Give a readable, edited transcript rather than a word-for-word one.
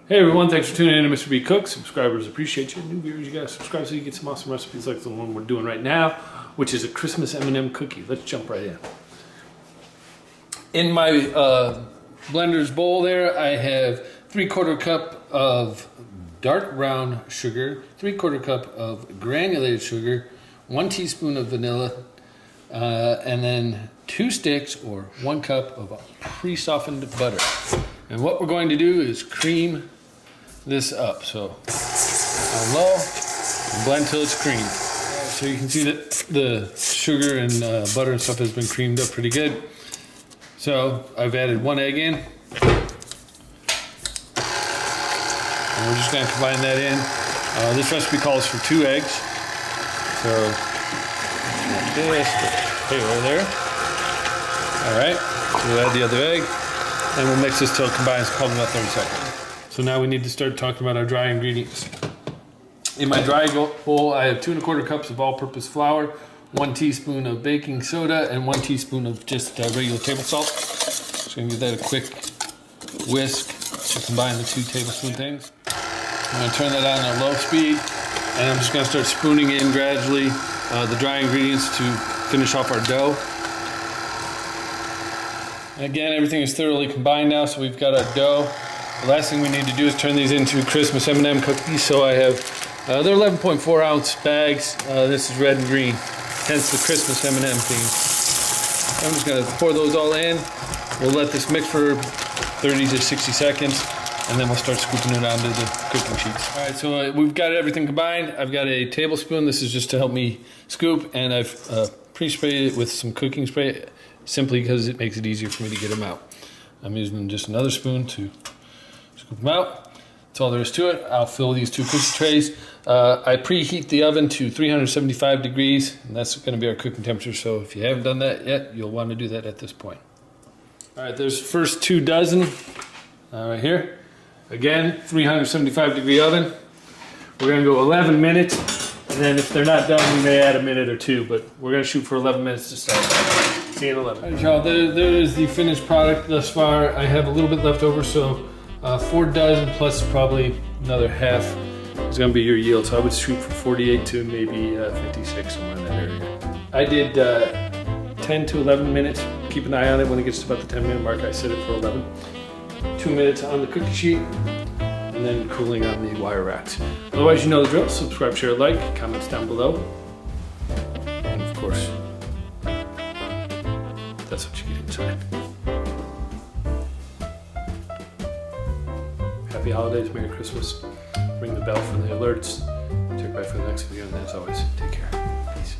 Hey everyone, thanks for tuning in to Mr. B Cooks. Subscribers appreciate you. New viewers, you gotta subscribe so you get some awesome recipes like the one we're doing right now, which is a Christmas M&M cookie. Let's jump right in. In my blender's bowl there, I have 3/4 cup of dark brown sugar, 3/4 cup of granulated sugar, 1 teaspoon of vanilla, and then 2 sticks or 1 cup of pre-softened butter. And what we're going to do is cream this up. So on low, and blend till it's creamed. So you can see that the sugar and butter and stuff has been creamed up pretty good. So I've added 1 egg in. And we're just gonna combine that in. This recipe calls for 2 eggs. So like this, over there. All right, so we'll add the other egg. And we'll mix this till it combines, probably about 30 seconds. So now we need to start talking about our dry ingredients. In my dry bowl, I have 2 1/4 cups of all-purpose flour, 1 teaspoon of baking soda, and 1 teaspoon of just regular table salt. Just gonna give that a quick whisk to combine the 2 tablespoon things. I'm gonna turn that on at low speed, and I'm just gonna start spooning in gradually the dry ingredients to finish off our dough. Again, everything is thoroughly combined now, so we've got our dough. The last thing we need to do is turn these into Christmas M&M cookies. So I have, they're 11.4 ounce bags. This is red and green, hence the Christmas M&M theme. I'm just gonna pour those all in. We'll let this mix for 30 to 60 seconds, and then we'll start scooping it onto the cooking sheets. All right, so we've got everything combined. I've got a tablespoon. This is just to help me scoop, and I've pre-sprayed it with some cooking spray, simply because it makes it easier for me to get them out. I'm using just another spoon to scoop them out. That's all there is to it. I'll fill these 2 cookie trays. I preheat the oven to 375 degrees, and that's gonna be our cooking temperature. So if you haven't done that yet, you'll wanna do that at this point. All right, there's the first 2 dozen right here. Again, 375 degree oven. We're gonna go 11 minutes, and then if they're not done, we may add a minute or 2, but we're gonna shoot for 11 minutes to start. See you in 11. All right, y'all, there is the finished product thus far. I have a little bit left over, so 4 dozen plus probably another half is gonna be your yield. So I would shoot for 48 to maybe 56, somewhere in that area. I did 10 to 11 minutes. Keep an eye on it. When it gets to about the 10-minute mark, I set it for 11. 2 minutes on the cookie sheet, and then cooling on the wire racks. Otherwise, you know the drill. Subscribe, share, like, comments down below. And of course, that's what you get inside. Happy holidays, Merry Christmas. Ring the bell for the alerts. Check back for the next video, and as always, take care. Peace.